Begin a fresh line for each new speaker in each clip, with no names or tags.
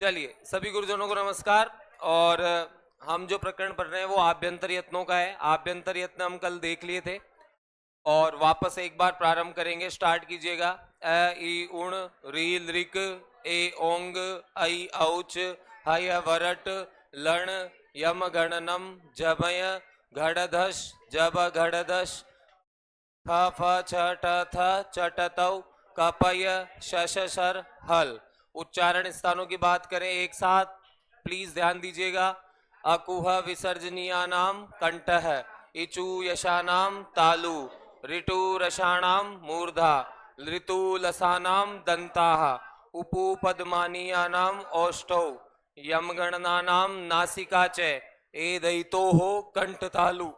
चलिए सभी गुरुजनों को नमस्कार। और हम जो प्रकरण पढ़ रहे हैं वो आभ्यंतर यत्नों का है। आभ्यंतर यत्न हम कल देख लिए थे और वापस एक बार प्रारंभ करेंगे। स्टार्ट कीजिएगा। अ ई उण रील रिक ए ओंग ऐ औच हय वरट लण यम गणनम जमय घड़धश जब घड़धश फ फ छ ट थ चटतौ कपय शशर हल। उच्चारण स्थानों की बात करें एक साथ, प्लीज ध्यान दीजिएगा। अकुह विसर्जनीयानाम कंठः, इचु यशानाम तालु, ऋतु रसाणाम मूर्धा, ऋतु लसानाम दंताः, उपु पद्मानीयानाम औष्ठौ, यमगणनानाम नासिका च, एदैतोः कंठतालु,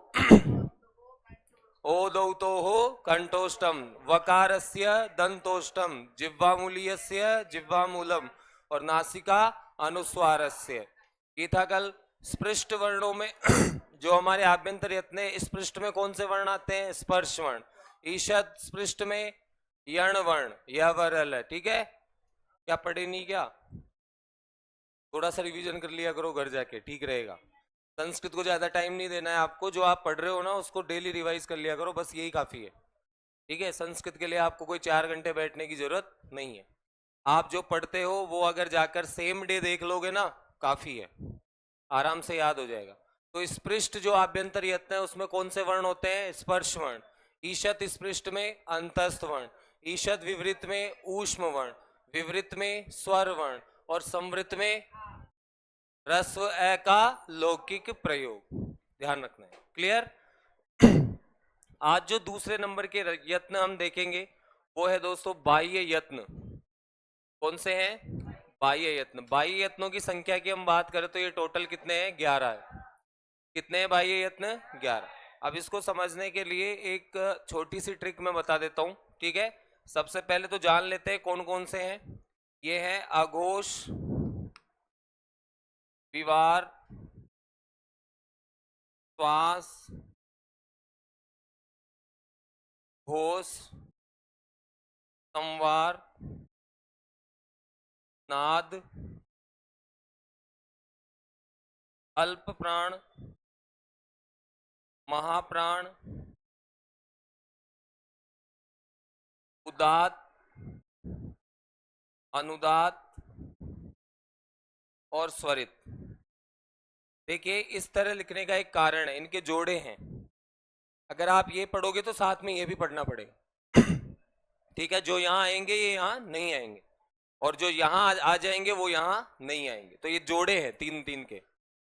ओदौतोः कंठोष्टम, वकारस्य दंतोष्टम, जिह्वामूलीयस्य जिह्वामूलम और नासिका अनुस्वारस्य। ये था कल। स्पृष्ट वर्णों में जो हमारे आभ्यंतर यत्न है, इस पृष्ठ में कौन से वर्ण आते हैं? स्पर्श वर्ण। ईषद स्पृष्ट में यण वर्ण, यह वरल है। ठीक है, क्या पढ़े नहीं क्या? थोड़ा सा रिवीजन कर लिया करो घर जाके, ठीक रहेगा। संस्कृत को ज्यादा टाइम नहीं देना है आपको, जो आप पढ़ रहे हो ना उसको डेली रिवाइज कर लिया करो, बस यही काफी है। ठीक है, संस्कृत के लिए आपको कोई 4 घंटे बैठने की जरूरत नहीं है। आप जो पढ़ते हो वो अगर जाकर सेम डे देख लोगे ना, काफी है, आराम से याद हो जाएगा। तो स्पृष्ट जो आभ्यंतर यत्न है उसमें कौन से वर्ण होते हैं? स्पर्श वर्ण। ईशत स्पृष्ट में अंतस्थ वर्ण, ईशत विवृत में ऊष्म वर्ण, विवृत में स्वर वर्ण और संवृत में रस्व ए का लौकिक प्रयोग। ध्यान रखना है। क्लियर? आज जो दूसरे नंबर के यत्न हम देखेंगे वो है दोस्तों बाह्य यत्न। कौन से हैं? बाह्य यत्न। बाह्य यत्नों की संख्या की हम बात करें तो ये टोटल कितने हैं? 11 है। कितने हैं बाह्य यत्न? 11। अब इसको समझने के लिए एक छोटी सी ट्रिक मैं बता देता हूं। ठीक है, सबसे पहले तो जान लेते हैं कौन कौन से हैं। ये है अघोष, विवार, श्वास, घोष, संवार, नाद, अल्प प्राण, महाप्राण, उदात, अनुदात और स्वरित। देखिए, इस तरह लिखने का एक कारण है, इनके जोड़े हैं। अगर आप ये पढ़ोगे तो साथ में ये भी पढ़ना पड़ेगा। ठीक है, जो यहाँ आएंगे ये यहाँ नहीं आएंगे और जो यहाँ आ जाएंगे वो यहाँ नहीं आएंगे। तो ये जोड़े हैं तीन तीन के।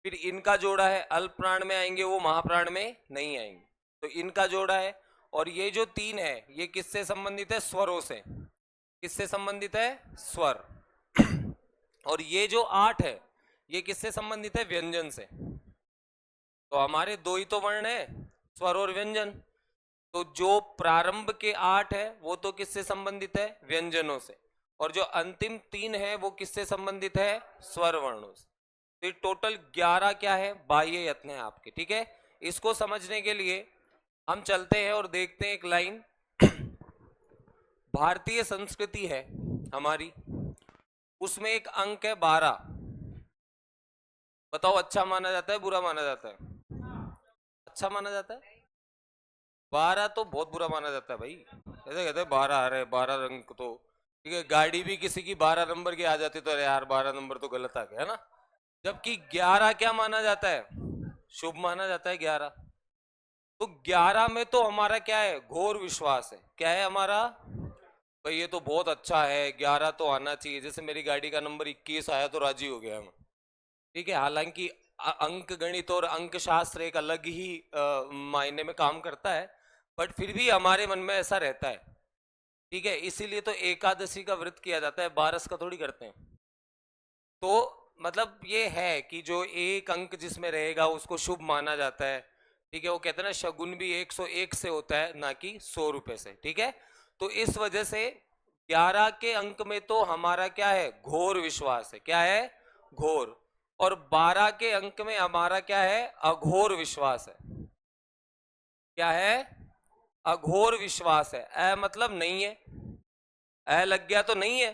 फिर इनका जोड़ा है, अल्प प्राण में आएंगे वो महाप्राण में नहीं आएंगे, तो इनका जोड़ा है। और ये जो 3 है ये किससे संबंधित है? स्वरों से। किससे संबंधित है? स्वर। और ये जो 8 है ये किससे संबंधित है? व्यंजन से। तो हमारे 2 ही तो वर्ण है, स्वर और व्यंजन। तो जो प्रारंभ के 8 है वो तो किससे संबंधित है? व्यंजनों से। और जो अंतिम 3 है वो किससे संबंधित है? स्वर वर्णों से। तो ये टोटल 11 क्या है? बाह्य यत्न है आपके। ठीक है, इसको समझने के लिए हम चलते हैं और देखते हैं एक लाइन। भारतीय संस्कृति है हमारी, उसमें एक अंक है 12। बताओ, अच्छा माना जाता है बुरा माना जाता है? अच्छा माना जाता है। 12 तो बहुत बुरा माना जाता है भाई। ऐसे कहते हैं 12 आ रहे, 12 अंक तो ठीक है। गाड़ी भी किसी की 12 नंबर की आ जाती तो अरे यार 12 नंबर तो गलत आ गया ना। जबकि 11 क्या माना जाता है? शुभ माना जाता है 11। तो 11 में तो हमारा क्या है? घोर विश्वास है। क्या है हमारा? भाई ये तो बहुत अच्छा है, 11 तो आना चाहिए। जैसे मेरी गाड़ी का नंबर 21 आया तो राजी हो गया मैं। ठीक है, हालांकि अंक गणित और अंक शास्त्र एक अलग ही मायने में काम करता है, बट फिर भी हमारे मन में ऐसा रहता है। ठीक है, इसीलिए तो एकादशी का व्रत किया जाता है, 12 का थोड़ी करते हैं। तो मतलब ये है कि जो एक अंक जिसमें रहेगा उसको शुभ माना जाता है। ठीक है, वो कहते हैं ना शगुन भी 101 से होता है ना कि 100 रुपए से। ठीक है, तो इस वजह से 11 के अंक में तो हमारा क्या है? घोर विश्वास है। क्या है? घोर। और 12 के अंक में हमारा क्या है? अघोर विश्वास है। क्या है? अघोर विश्वास है। अ मतलब नहीं है, अ लग गया तो नहीं है।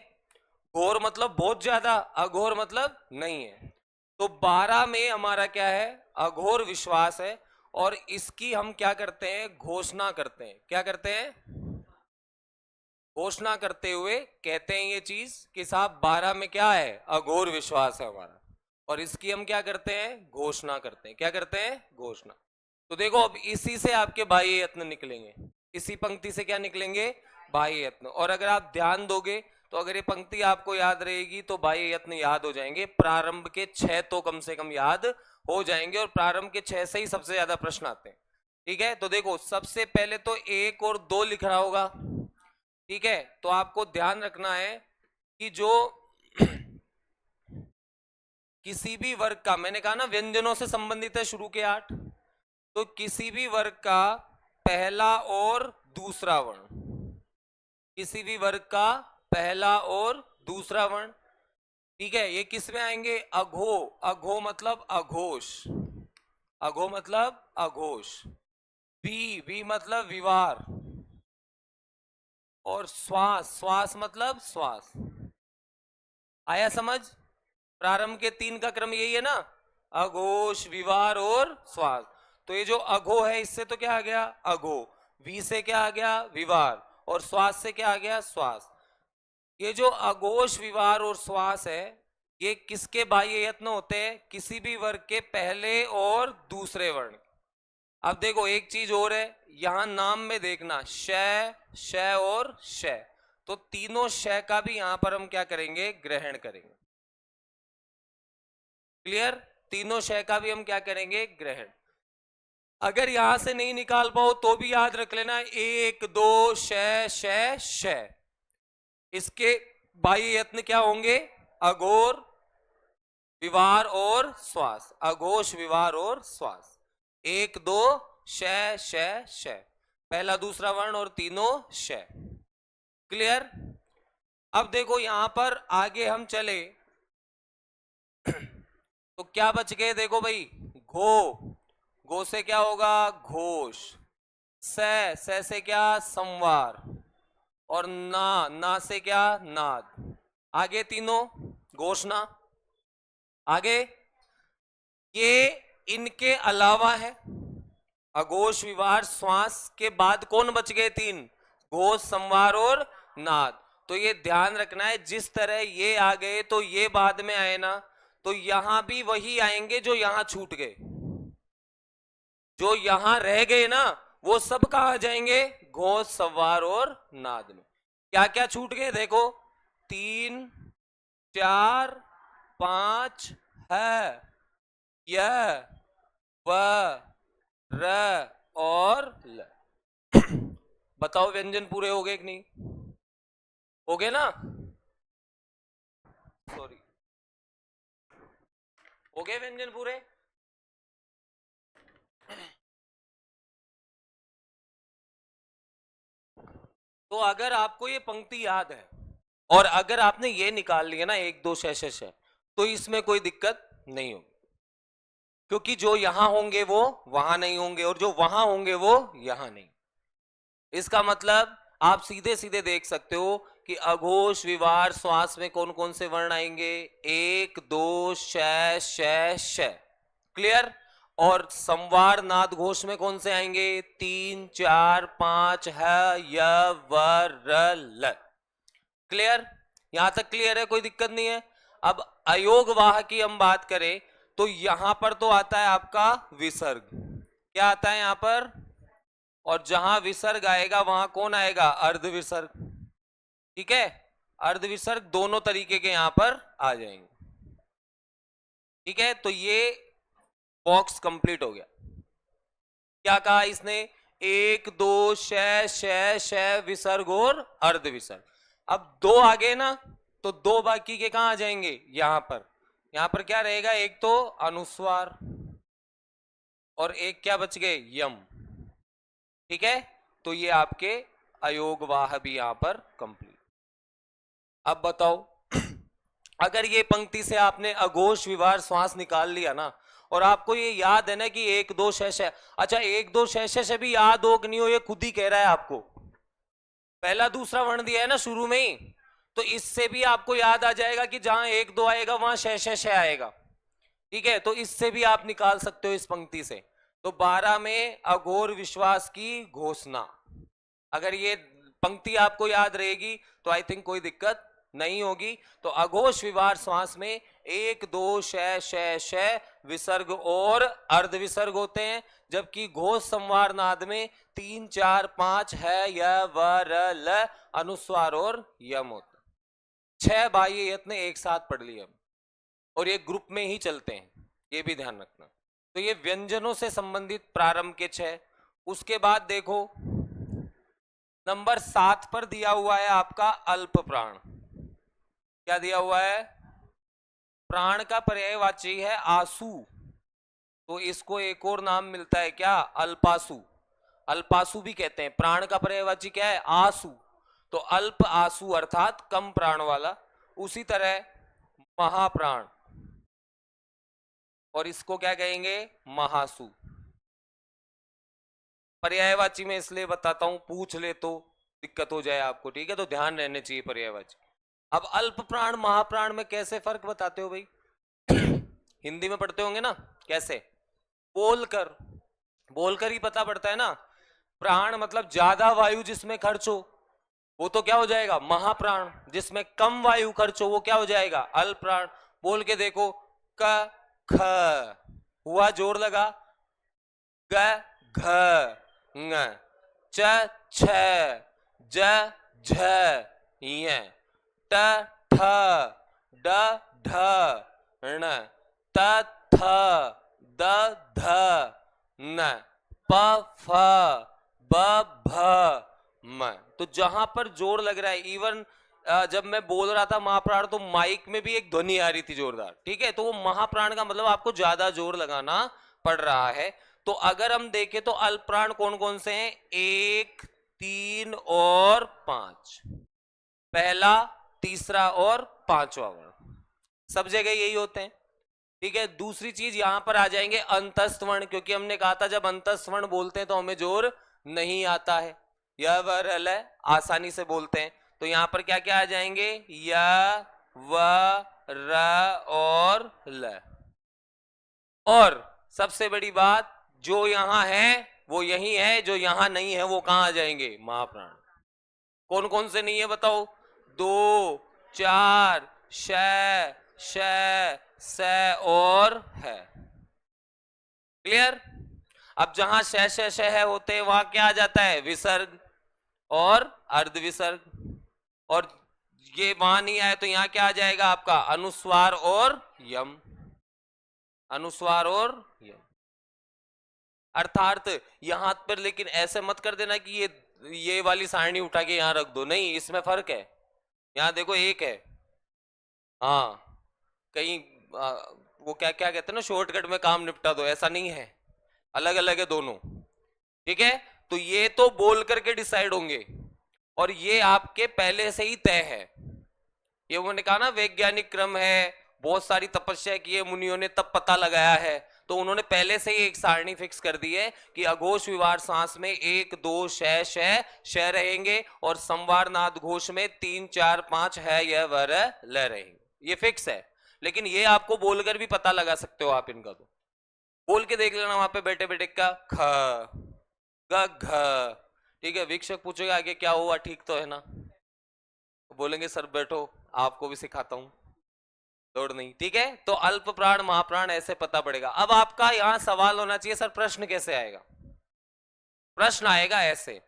घोर मतलब बहुत ज्यादा, अघोर मतलब नहीं है। तो 12 में हमारा क्या है, अघोर विश्वास है। और इसकी हम क्या करते हैं, घोषणा करते हैं। क्या करते हैं, घोषणा करते हुए कहते हैं ये चीज कि साहब 12 में क्या है, अघोर विश्वास है हमारा। और इसकी हम क्या करते हैं, घोषणा करते हैं। क्या करते हैं, घोषणा। तो देखो अब इसी से आपके बाह्य यत्न निकलेंगे, इसी पंक्ति से क्या निकलेंगे, बाह्य यत्न। और अगर आप ध्यान दोगे तो अगर ये पंक्ति आपको याद रहेगी तो बाह्य यत्न याद हो जाएंगे। प्रारंभ के 6 तो कम से कम याद हो जाएंगे, और प्रारंभ के 6 से ही सबसे ज्यादा प्रश्न आते हैं। ठीक है, तो देखो सबसे पहले तो 1 और 2 लिख रहा होगा। ठीक है, तो आपको ध्यान रखना है कि जो किसी भी वर्ग का, मैंने कहा ना व्यंजनों से संबंधित है शुरू के 8, तो किसी भी वर्ग का पहला और दूसरा वर्ण, किसी भी वर्ग का पहला और दूसरा वर्ण, ठीक है, ये किस में आएंगे, अघो। अघो मतलब अघोष, अघो मतलब अघोष। वी मतलब विवार। और श्वास, श्वास मतलब श्वास। आया समझ, प्रारंभ के 3 का क्रम यही है ना, अघोष, विवार और श्वास। तो ये जो अघो है इससे तो क्या आ गया, अघो। वी से क्या आ गया, विवार। और श्वास से क्या आ गया, श्वास। ये जो अघोष, विवार और श्वास है, ये किसके बाह्य यत्न होते हैं, किसी भी वर्ग के पहले और दूसरे वर्ण। अब देखो एक चीज और है, यहां नाम में देखना, शय, शय और शय, तो तीनों शय का भी यहां पर हम क्या करेंगे, ग्रहण करेंगे। क्लियर, तीनों शय का भी हम क्या करेंगे, ग्रहण। अगर यहां से नहीं निकाल पाओ तो भी याद रख लेना, 1 2 शय शय शय, इसके बाह्य यत्न क्या होंगे, अघोर, विवार और श्वास। अघोष, विवार और श्वास। 1 2 शय शय शय, पहला दूसरा वर्ण और तीनों शय। क्लियर। अब देखो यहां पर आगे हम चले तो क्या बच गए, देखो भाई, घो, घो से क्या होगा, घोष। से से क्या, संवार। और ना से क्या, नाद। आगे तीनों घोषणा। आगे ये इनके अलावा है, अघोष, विवार, श्वास के बाद कौन बच गए, 3, घोष, संवार और नाद। तो ये ध्यान रखना है, जिस तरह ये आ गए तो ये बाद में आए ना, तो यहां भी वही आएंगे जो यहां छूट गए। जो यहां रह गए ना वो सब कहां आ जाएंगे, घोष, संवार और नाद में। क्या क्या छूट गए, देखो 3 4 5 है, यह, व, र और ल। बताओ व्यंजन पूरे हो गए कि नहीं, हो गए ना, सॉरी, हो गए व्यंजन पूरे। तो अगर आपको ये पंक्ति याद है और अगर आपने ये निकाल लिया ना 1 2 शय, तो इसमें कोई दिक्कत नहीं होगी, क्योंकि जो यहां होंगे वो वहां नहीं होंगे और जो वहां होंगे वो यहां नहीं। इसका मतलब आप सीधे सीधे देख सकते हो कि अघोष, विवार, श्वास में कौन कौन से वर्ण आएंगे, 1 2 शय शय शय। क्लियर। और संवार, नाद, घोष में कौन से आएंगे, 3 4 5 है, य, व, र, ल। क्लियर, यहां तक क्लियर है, कोई दिक्कत नहीं है। अब अयोग वाह की हम बात करें तो यहां पर तो आता है आपका विसर्ग। क्या आता है यहां पर, और जहां विसर्ग आएगा वहां कौन आएगा, अर्ध विसर्ग। ठीक है, अर्ध विसर्ग दोनों तरीके के यहां पर आ जाएंगे। ठीक है, तो ये बॉक्स कंप्लीट हो गया। क्या कहा इसने, 1 2 शय शय शय, विसर्ग और अर्ध विसर्ग। अब 2 आ गए ना, तो 2 बाकी के कहां आ जाएंगे, यहां पर। यहां पर क्या रहेगा, एक तो अनुस्वार और एक क्या बच गए, यम। ठीक है, तो ये आपके अयोगवाह भी यहां पर कंप्लीट। अब बताओ अगर ये पंक्ति से आपने अघोष, विवार, श्वास निकाल लिया ना, और आपको ये याद है ना कि 1 2 शय, अच्छा 1 2 शय से भी याद हो कि नहीं हो, ये खुद ही कह रहा है आपको, पहला दूसरा वर्ण दिया है ना शुरू में ही, तो इससे भी आपको याद आ जाएगा कि जहां 1 2 आएगा वहां शह आएगा। ठीक है, तो इससे भी आप निकाल सकते हो इस पंक्ति से। तो 12 में अघोर विश्वास की घोषणा, अगर ये पंक्ति आपको याद रहेगी तो आई थिंक कोई दिक्कत नहीं होगी। तो अघोष विवार श्वास में 1 2 शय विसर्ग और अर्ध विसर्ग होते हैं, जबकि घोष संवार नाद में 3 4 5 है य व र ल अनुस्वार और यम होता है। 6 बाह्य यत्न एक साथ पढ़ लिए हम, और ये ग्रुप में ही चलते हैं, ये भी ध्यान रखना। तो ये व्यंजनों से संबंधित प्रारंभ के 6। उसके बाद देखो नंबर 7 पर दिया हुआ है आपका अल्प प्राण। क्या दिया हुआ है? प्राण का पर्यायवाची है आसु, तो इसको एक और नाम मिलता है क्या? अल्पासु। अल्पासु भी कहते हैं। प्राण का पर्यायवाची क्या है? आसु। तो अल्प आसु अर्थात कम प्राण वाला। उसी तरह महाप्राण, और इसको क्या कहेंगे? महासु। पर्यायवाची में इसलिए बताता हूं, पूछ ले तो दिक्कत हो जाए आपको, ठीक है? तो ध्यान रहने चाहिए पर्यायवाची। अब अल्प प्राण महाप्राण में कैसे फर्क बताते हो भाई? हिंदी में पढ़ते होंगे ना, कैसे? बोलकर, बोलकर ही पता पड़ता है ना। प्राण मतलब ज्यादा वायु जिसमें खर्च हो वो तो क्या हो जाएगा? महाप्राण। जिसमें कम वायु खर्च हो वो क्या हो जाएगा? अल्प प्राण। बोल के देखो, क ख हुआ, जोर लगा, ग घ ङ, च छ, ज झ य, ट ठ, ड ढ ण, त थ, द ध न, प फ, ब भ म। तो जहां पर जोर लग रहा है, इवन जब मैं बोल रहा था महाप्राण तो माइक में भी एक ध्वनि आ रही थी जोरदार, ठीक है? तो वो महाप्राण का मतलब आपको ज्यादा जोर लगाना पड़ रहा है। तो अगर हम देखें तो अल्प प्राण कौन कौन से हैं? 1 3 और 5। पहला, तीसरा और पांचवा वर्ण, सब जगह यही होते हैं, ठीक है? दूसरी चीज यहां पर आ जाएंगे अंतस्थ वर्ण, क्योंकि हमने कहा था जब अंतस्थ वर्ण बोलते हैं तो हमें जोर नहीं आता है। य व र ल आसानी से बोलते हैं, तो यहां पर क्या क्या आ जाएंगे? य व र और ल। और सबसे बड़ी बात, जो यहां है वो यही है, जो यहां नहीं है वो कहां आ जाएंगे? महाप्राण। कौन कौन से नहीं है बताओ? 2 4 श स और है। क्लियर? अब जहां श है होते हैं वहां क्या आ जाता है? विसर्ग और अर्ध विसर्ग। और ये वहां नहीं आए तो यहां क्या आ जाएगा आपका? अनुस्वार और यम। अनुस्वार और यम। अर्थात यहां पर लेकिन ऐसे मत कर देना कि ये वाली सारणी उठा के यहां रख दो, नहीं, इसमें फर्क है। यहां देखो एक है, हाँ, कहीं वो क्या क्या कहते हैं ना, शॉर्टकट में काम निपटा दो, ऐसा नहीं है, अलग अलग है दोनों, ठीक है? तो ये तो बोल करके डिसाइड होंगे, और ये आपके पहले से ही तय है। ये मैंने कहा ना वैज्ञानिक क्रम है, बहुत सारी तपस्या की है मुनियों ने, तब पता लगाया है। तो उन्होंने पहले से ही एक सारणी फिक्स कर दी है कि अघोष विवार सांस में 1 2 श रहेंगे, और संवार नाद घोष में 3 4 5 है य व र ल रहेंगे। ये फिक्स है, लेकिन ये आपको बोलकर भी पता लगा सकते हो आप इनका। तो बोल के देख लेना वहां पे बैठे बैठे का ख ग घ, ठीक है? वीक्षक पूछेगा आगे क्या हुआ, ठीक तो है ना? बोलेंगे सर बैठो, आपको भी सिखाता हूं, दौड़ नहीं, ठीक है? तो अल्प प्राण महाप्राण ऐसे पता पड़ेगा। अब आपका यहां सवाल होना चाहिए, सर प्रश्न कैसे आएगा? प्रश्न आएगा ऐसे,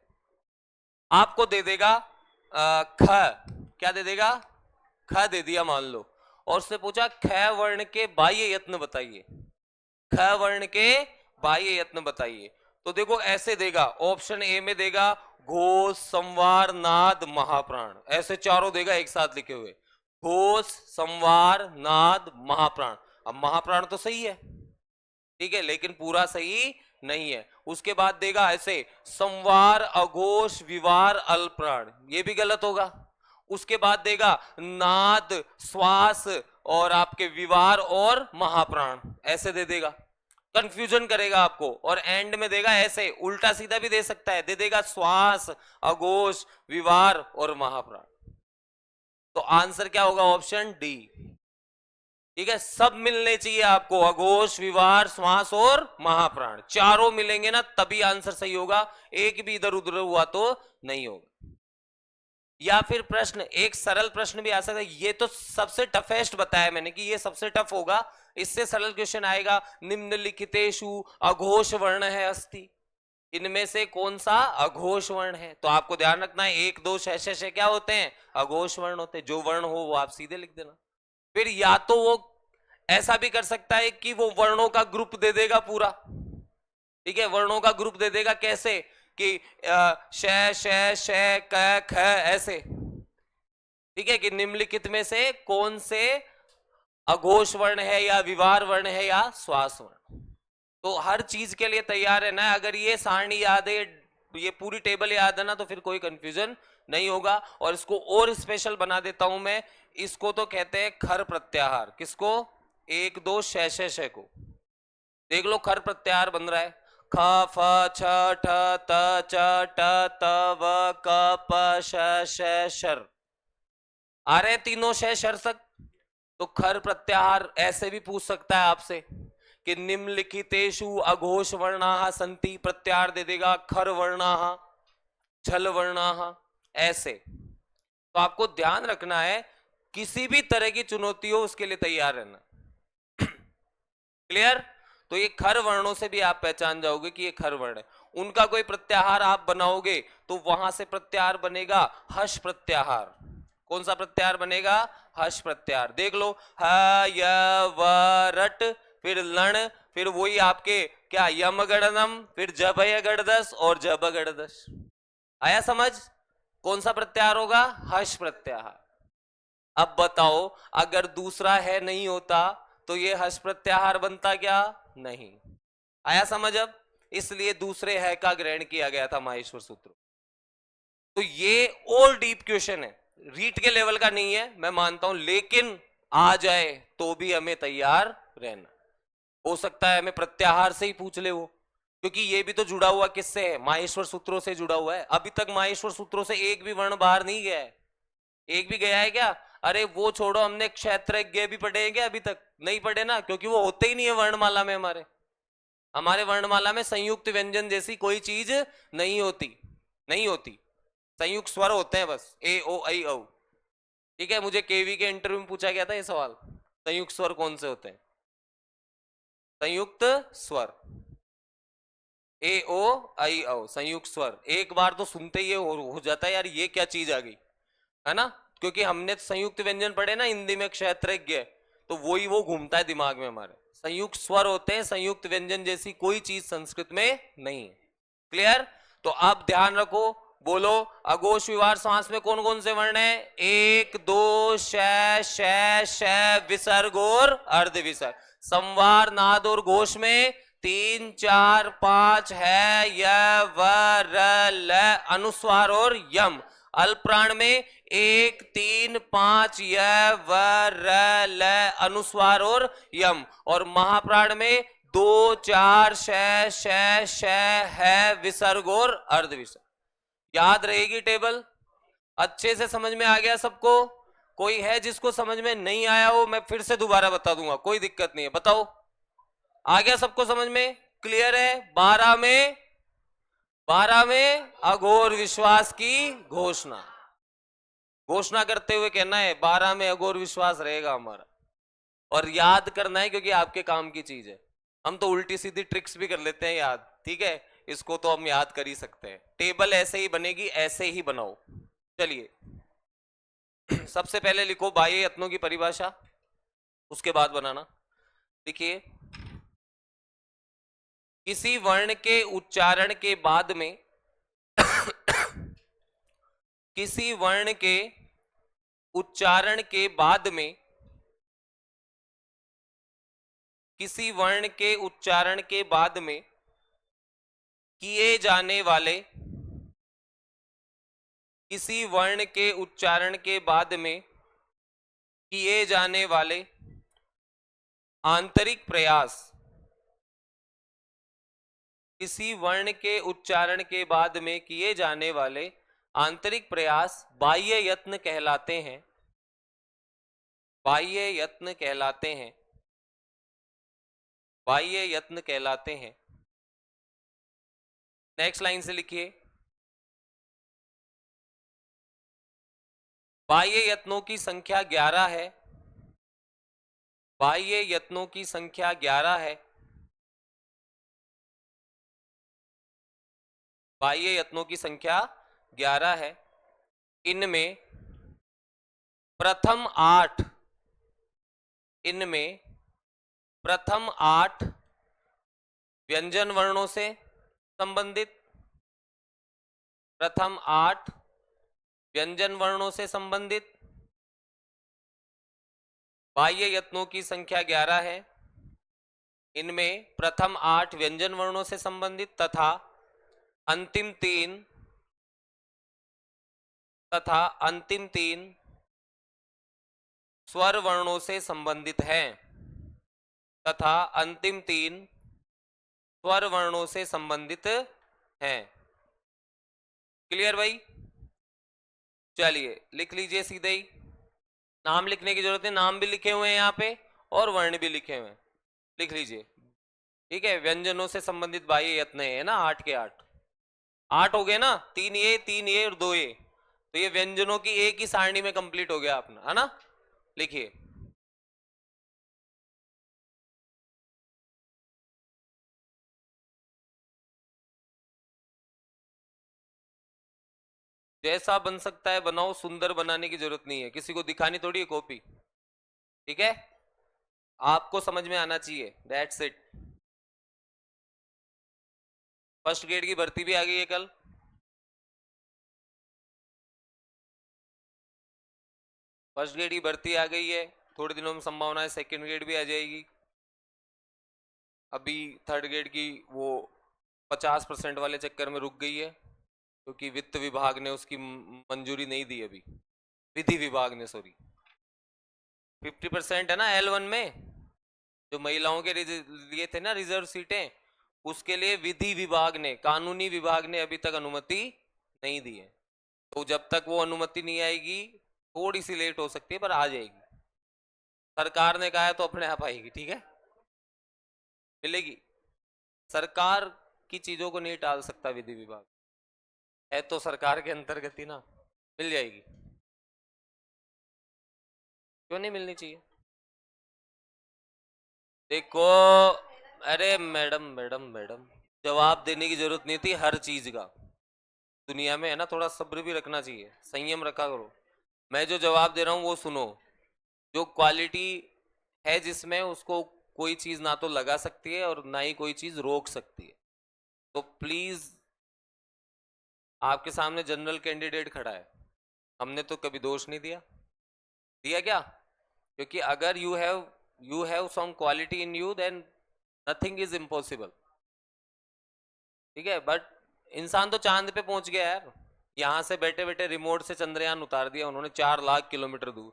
आपको दे देगा ख, क्या दे देगा? ख दे दिया मान लो, और उससे पूछा ख वर्ण के बाह्य यत्न बताइए। ख वर्ण के बाह्य यत्न बताइए। तो देखो ऐसे देगा, ऑप्शन ए में देगा घोष संवार नाद महाप्राण, ऐसे चारों देगा एक साथ लिखे हुए, घोष संवार नाद महाप्राण। अब महाप्राण तो सही है, ठीक है, लेकिन पूरा सही नहीं है। उसके बाद देगा ऐसे संवार अघोष विवार अल्प्राण, ये भी गलत होगा। उसके बाद देगा नाद श्वास और आपके विवार और महाप्राण, ऐसे दे देगा, कंफ्यूजन करेगा आपको। और एंड में देगा ऐसे, उल्टा सीधा भी दे सकता है, दे देगा श्वास अघोष विवार और महाप्राण। तो आंसर क्या होगा? Option D. ठीक है, सब मिलने चाहिए आपको, अघोष, विवार, श्वास और महाप्राण, चारों मिलेंगे ना तभी आंसर सही होगा। एक भी इधर उधर हुआ तो नहीं होगा। या फिर प्रश्न, एक सरल प्रश्न भी आ सकता है, ये तो सबसे टफेस्ट बताया मैंने कि ये सबसे टफ होगा, इससे सरल क्वेश्चन आएगा, निम्नलिखितेषु अघोष वर्ण है अस्ति, इनमें से कौन सा अघोष वर्ण है? तो आपको ध्यान रखना है, एक दो शह क्या होते हैं? अघोष वर्ण होते हैं। जो वर्ण हो वो आप सीधे लिख देना। फिर या तो वो ऐसा भी कर सकता है कि वो वर्णों का ग्रुप दे देगा पूरा, ठीक है, वर्णों का ग्रुप दे देगा, कैसे कि श श क ख ऐसे, ठीक है, कि निम्नलिखित में से कौन से अघोष वर्ण है या विवार वर्ण है या श्वास वर्ण। तो हर चीज के लिए तैयार है ना, अगर ये सारणी याद है, ये पूरी टेबल याद है ना, तो फिर कोई कंफ्यूजन नहीं होगा। और इसको और स्पेशल बना देता हूं मैं, इसको तो कहते हैं खर प्रत्याहार। किसको? एक दो शह को देख लो, खर प्रत्याहार बन रहा है, ख फ छ ठ त च ट त व क प श शर, आ रहे तीनों शह शर तक। तो खर प्रत्याहार ऐसे भी पूछ सकता है आपसे कि निम्नलिखितेषु अघोष वर्णाः सन्ति, प्रत्याहार दे देगा खर वर्णाः, झल वर्णाः, ऐसे। तो आपको ध्यान रखना है, किसी भी तरह की चुनौती हो उसके लिए तैयार रहना। क्लियर? तो ये खर वर्णों से भी आप पहचान जाओगे कि ये खर वर्ण है। उनका कोई प्रत्याहार आप बनाओगे तो वहां से प्रत्याहार बनेगा हश प्रत्याहार। कौन सा प्रत्याहार बनेगा? हश प्रत्याहार। देख लो, ह य व रट, फिर लण, फिर वही आपके क्या यम गणनम, फिर जभय गणदस और जब गणदस। आया समझ? कौन सा प्रत्याहार होगा? हश प्रत्याहार। अब बताओ, अगर दूसरा है नहीं होता तो ये हस प्रत्याहार बनता क्या? नहीं। आया समझ अब? इसलिए दूसरे है का ग्रहण किया गया था माहेश्वर सूत्र। तो ये और डीप क्वेश्चन है, रीट के लेवल का नहीं है मैं मानता हूं, लेकिन आ जाए तो भी हमें तैयार रहना। हो सकता है हमें प्रत्याहार से ही पूछ ले वो, क्योंकि ये भी तो जुड़ा हुआ किससे है? माहेश्वर सूत्रों से जुड़ा हुआ है। अभी तक माहेश्वर सूत्रों से एक भी वर्ण बाहर नहीं गया है। एक भी गया है क्या? अरे वो छोड़ो, हमने क्षेत्रज्ञ भी पढ़े हैं क्या? अभी तक नहीं पढ़े ना, क्योंकि वो होते ही नहीं है वर्णमाला में। हमारे वर्णमाला में संयुक्त व्यंजन जैसी कोई चीज नहीं होती, नहीं होती। संयुक्त स्वर होते हैं बस, ए ओ आई औ। ठीक है, मुझे केवी के इंटरव्यू में पूछा गया था ये सवाल, संयुक्त स्वर कौन से होते हैं? संयुक्त स्वर ए ओ आई औ, संयुक्त स्वर। एक बार तो सुनते ही हो जाता है यार ये क्या चीज आ गई, है ना? क्योंकि हमने संयुक्त व्यंजन पढ़े ना हिंदी में, क्षेत्रज्ञ, तो वही वो घूमता है दिमाग में हमारे। संयुक्त स्वर होते हैं, संयुक्त व्यंजन जैसी कोई चीज संस्कृत में नहीं है। क्लियर? तो अब ध्यान रखो, बोलो अघोष विवार समास में कौन कौन से वर्ण है? एक दो श विसर्ग और अर्ध विसर्ग। संवार नाद और घोष में 3 4 5 है, य व र ल, अनुस्वार और यम। अल्प्राण में 1 3 5 य व र ल, अनुस्वार और यम। और महाप्राण में 2 4 श है, विसर्ग और अर्ध विसर्ग। याद रहेगी टेबल? अच्छे से समझ में आ गया सबको? कोई है जिसको समझ में नहीं आया हो? मैं फिर से दोबारा बता दूंगा, कोई दिक्कत नहीं है। बताओ, आ गया सबको समझ में? क्लियर है? 12 में अघोर विश्वास की घोषणा, घोषणा करते हुए कहना है 12 में अघोर विश्वास रहेगा हमारा। और याद करना है, क्योंकि आपके काम की चीज है। हम तो उल्टी सीधी ट्रिक्स भी कर लेते हैं याद, ठीक है, इसको तो हम याद कर ही सकते हैं। टेबल ऐसे ही बनेगी, ऐसे ही बनाओ। चलिए सबसे पहले लिखो बाह्य यत्नों की परिभाषा, उसके बाद बनाना। देखिए, किसी वर्ण के उच्चारण के बाद में किसी वर्ण के उच्चारण के बाद में किसी वर्ण के उच्चारण के बाद में किए जाने वाले किसी वर्ण के उच्चारण के बाद में किए जाने वाले आंतरिक प्रयास, किसी वर्ण के उच्चारण के बाद में किए जाने वाले आंतरिक प्रयास बाह्य यत्न कहलाते हैं। बाह्य यत्न कहलाते हैं, बाह्य यत्न कहलाते हैं। नेक्स्ट लाइन से लिखिए, बाह्य यत्नों की संख्या 11 है, बाह्य यत्नों की संख्या 11 है, बाह्य यत्नों की संख्या 11 है। इनमें प्रथम 8, इनमें प्रथम 8 व्यंजन वर्णों से संबंधित, प्रथम 8 व्यंजन वर्णों से संबंधित बाह्य यत्नों की संख्या 11 है। इनमें प्रथम 8 व्यंजन वर्णों से संबंधित तथा अंतिम 3 स्वर वर्णों से संबंधित हैं, तथा अंतिम 3 स्वर वर्णों से संबंधित हैं। क्लियर भाई? चलिए लिख लीजिए सीधे ही, नाम लिखने की जरूरत है, नाम भी लिखे हुए हैं यहाँ पे और वर्ण भी लिखे हुए हैं, लिख लीजिए। ठीक है, व्यंजनों से संबंधित बाह्य यत्न है ना, 8 के 8, 8 हो गए ना, 3 ये और 2 ये, तो ये व्यंजनों की एक ही सारणी में कंप्लीट हो गया अपना, है ना। लिखिए, जैसा बन सकता है बनाओ, सुंदर बनाने की जरूरत नहीं है, किसी को दिखानी थोड़ी है कॉपी। ठीक है, आपको समझ में आना चाहिए, दैट्स इट। फर्स्ट ग्रेड की भर्ती भी आ गई है कल, फर्स्ट ग्रेड की भर्ती आ गई है, थोड़े दिनों में संभावना है सेकंड ग्रेड भी आ जाएगी। अभी थर्ड ग्रेड की वो 50% वाले चक्कर में रुक गई है, क्योंकि वित्त विभाग ने उसकी मंजूरी नहीं दी अभी, विधि विभाग ने, सॉरी। 50% है ना L1 में, जो महिलाओं के लिए थे ना रिजर्व सीटें, उसके लिए विधि विभाग ने, कानूनी विभाग ने अभी तक अनुमति नहीं दी है। तो जब तक वो अनुमति नहीं आएगी, थोड़ी सी लेट हो सकती है पर आ जाएगी। सरकार ने कहा है तो अपने आप आएगी, ठीक है, मिलेगी। सरकार की चीजों को नहीं टाल सकता विधि विभाग, है तो सरकार के अंतर्गत ही ना, मिल जाएगी। क्यों नहीं मिलनी चाहिए? देखो, अरे मैडम मैडम मैडम, जवाब देने की जरूरत नहीं थी हर चीज का, दुनिया में है ना, थोड़ा सब्र भी रखना चाहिए, संयम रखा करो। मैं जो जवाब दे रहा हूँ वो सुनो, जो क्वालिटी है जिसमें, उसको कोई चीज ना तो लगा सकती है और ना ही कोई चीज रोक सकती है। तो प्लीज, आपके सामने जनरल कैंडिडेट खड़ा है, हमने तो कभी दोष नहीं दिया, दिया क्या? क्योंकि अगर you have some quality in you, then nothing is impossible. ठीक है, बट इंसान तो चांद पे पहुंच गया यार, यहां से बैठे बैठे रिमोट से चंद्रयान उतार दिया उन्होंने 4 लाख किलोमीटर दूर।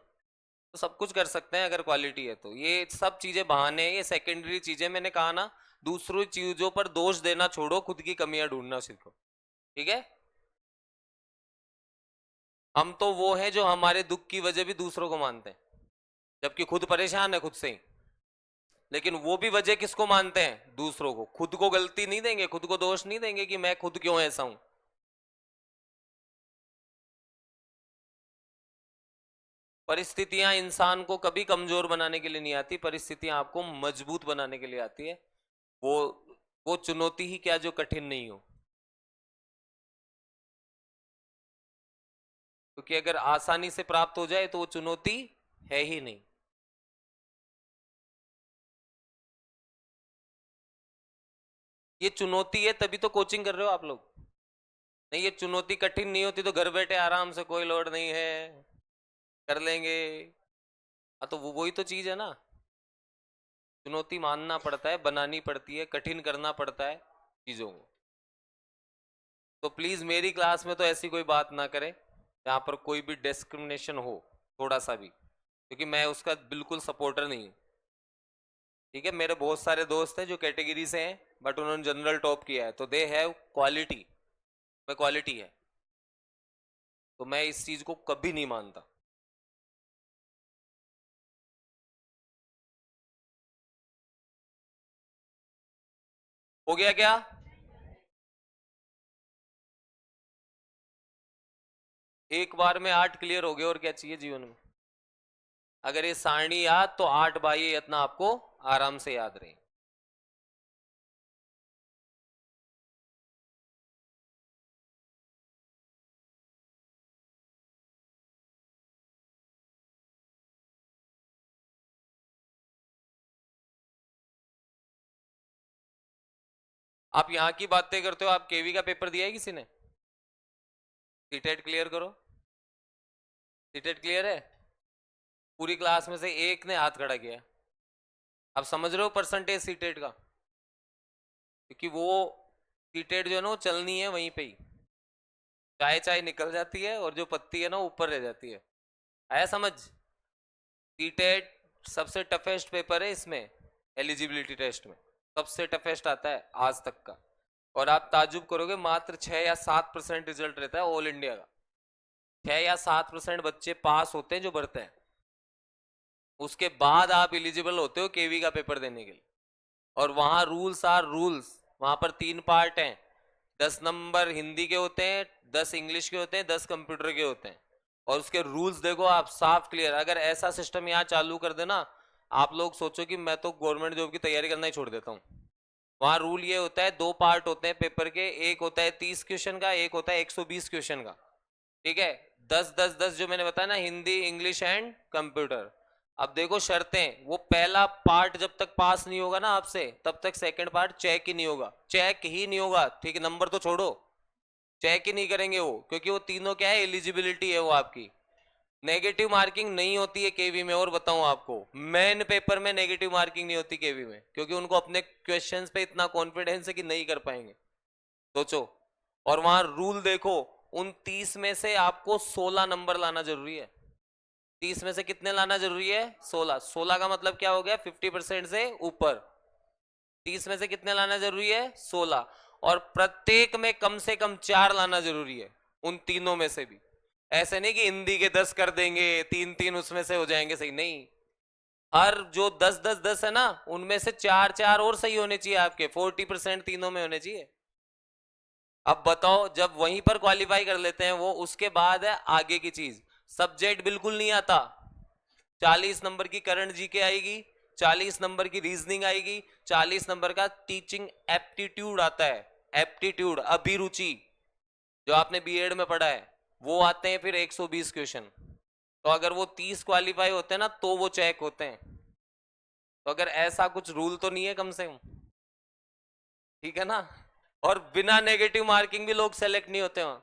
तो सब कुछ कर सकते हैं अगर क्वालिटी है तो, ये सब चीजें बहाने, ये सेकेंडरी चीजें। मैंने कहा ना, दूसरी चीजों पर दोष देना छोड़ो, खुद की कमियां ढूंढना सीखो। ठीक है, हम तो वो हैं जो हमारे दुख की वजह भी दूसरों को मानते हैं, जबकि खुद परेशान है खुद से ही। लेकिन वो भी वजह किसको मानते हैं? दूसरों को। खुद को गलती नहीं देंगे, खुद को दोष नहीं देंगे कि मैं खुद क्यों ऐसा हूं। परिस्थितियां इंसान को कभी कमजोर बनाने के लिए नहीं आती, परिस्थितियां आपको मजबूत बनाने के लिए आती है। वो वो चुनौती ही क्या जो कठिन नहीं हो, क्योंकि अगर आसानी से प्राप्त हो जाए तो वो चुनौती है ही नहीं। ये चुनौती है तभी तो कोचिंग कर रहे हो आप लोग, नहीं ये चुनौती कठिन नहीं होती तो घर बैठे आराम से, कोई लोड नहीं है, कर लेंगे। हाँ तो वो वही तो चीज है ना, चुनौती मानना पड़ता है, बनानी पड़ती है, कठिन करना पड़ता है चीजों को। तो प्लीज मेरी क्लास में तो ऐसी कोई बात ना करें जहां पर कोई भी डिस्क्रिमिनेशन हो, थोड़ा सा भी, क्योंकि मैं उसका बिल्कुल सपोर्टर नहीं हूँ। ठीक है, मेरे बहुत सारे दोस्त हैं जो कैटेगरी से हैं, बट उन्होंने जनरल टॉप किया है, तो दे हैव क्वालिटी, में क्वालिटी है, तो मैं इस चीज को कभी नहीं मानता। हो गया क्या? एक बार में 8 क्लियर हो गए, और क्या चाहिए जीवन में? अगर ये सारणी याद, तो 8 बाह्य यत्न आपको आराम से याद रहे। आप यहां की बातें करते हो, आप केवी का पेपर दिया है किसी ने? सीटेट क्लियर करो। सीटेट क्लियर है? पूरी क्लास में से एक ने हाथ खड़ा किया। आप समझ रहे हो परसेंटेज सीटेट का? क्योंकि वो सीटेट जो है ना, वो चलनी है वहीं पे ही, चाय चाय निकल जाती है और जो पत्ती है ना ऊपर रह जाती है। आया समझ? सीटेट सबसे टफेस्ट पेपर है इसमें, एलिजिबिलिटी टेस्ट में सबसे टफेस्ट आता है आज तक का। और आप ताजुब करोगे, मात्र 6 या 7% रिजल्ट रहता है ऑल इंडिया का। 6 या 7% बच्चे पास होते हैं जो भरते हैं, उसके बाद आप एलिजिबल होते हो केवी का पेपर देने के लिए। और वहां रूल्स आर रूल्स। वहां पर 3 पार्ट हैं। 10 नंबर हिंदी के होते हैं, 10 इंग्लिश के होते हैं, 10 कंप्यूटर के होते हैं। और उसके रूल्स देखो आप, साफ क्लियर। अगर ऐसा सिस्टम यहाँ चालू कर देना, आप लोग सोचो कि मैं तो गवर्नमेंट जॉब की तैयारी करना ही छोड़ देता हूँ। वहां रूल ये होता है, 2 पार्ट होते हैं पेपर के, एक होता है 30 क्वेश्चन का, एक होता है 120 क्वेश्चन का। ठीक है? 10 10 10 जो मैंने बताया ना, हिंदी इंग्लिश एंड कंप्यूटर। अब देखो शर्तें, वो पहला पार्ट जब तक पास नहीं होगा ना आपसे, तब तक सेकंड पार्ट चेक ही नहीं होगा, चेक ही नहीं होगा। ठीक है? नंबर तो छोड़ो, चेक ही नहीं करेंगे वो, क्योंकि वो तीनों क्या है, एलिजिबिलिटी है वो आपकी। नेगेटिव मार्किंग नहीं होती है केवी में। और बताऊं आपको, मेन पेपर में नेगेटिव मार्किंग नहीं होती केवी में, क्योंकि उनको अपने क्वेश्चंस पे इतना कॉन्फिडेंस है कि नहीं कर पाएंगे। सोचो। और वहां रूल देखो, उन 30 में से आपको 16 नंबर लाना जरूरी है। 30 में से कितने लाना जरूरी है? 16। 16 का मतलब क्या हो गया? 50% से ऊपर। 30 में से कितने लाना जरूरी है? 16। और प्रत्येक में कम से कम 4 लाना जरूरी है, उन तीनों में से भी। ऐसे नहीं कि हिंदी के 10 कर देंगे, 3 3 उसमें से हो जाएंगे सही, नहीं। हर जो 10 10 10 है ना, उनमें से 4 4 और सही होने चाहिए आपके, 40% तीनों में होने चाहिए। अब बताओ, जब वहीं पर क्वालिफाई कर लेते हैं वो, उसके बाद है आगे की चीज। सब्जेक्ट बिल्कुल नहीं आता। 40 नंबर की करंट जीके आएगी, 40 नंबर की रीजनिंग आएगी, 40 नंबर का टीचिंग एप्टीट्यूड आता है। एप्टीट्यूड, अभिरुचि, जो आपने बीएड में पढ़ा है, वो आते हैं फिर 120 क्वेश्चन। तो अगर वो 30 क्वालिफाई होते हैं ना, तो वो चेक होते हैं। तो अगर ऐसा कुछ रूल तो नहीं है कम से कम, ठीक है ना? और बिना नेगेटिव मार्किंग भी लोग सेलेक्ट नहीं होते वहां।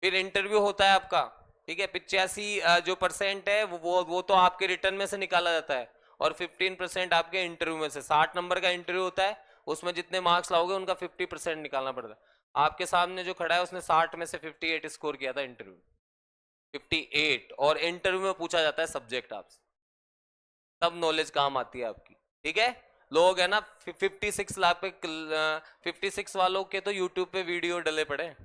फिर इंटरव्यू होता है आपका। ठीक है? 85 जो परसेंट है वो तो आपके रिटर्न में से निकाला जाता है, और 15% आपके इंटरव्यू में से। 60 नंबर का इंटरव्यू होता है, उसमें जितने मार्क्स लाओगे उनका 50% निकालना पड़ता है। आपके सामने जो खड़ा है, उसने 60 में से 58 स्कोर किया था इंटरव्यू, 58। और इंटरव्यू में पूछा जाता है सब्जेक्ट आपसे, तब नॉलेज काम आती है आपकी। ठीक है? लोग है ना 56 लाख पे, 56 वालों के तो यूट्यूब पे वीडियो डले पड़े हैं।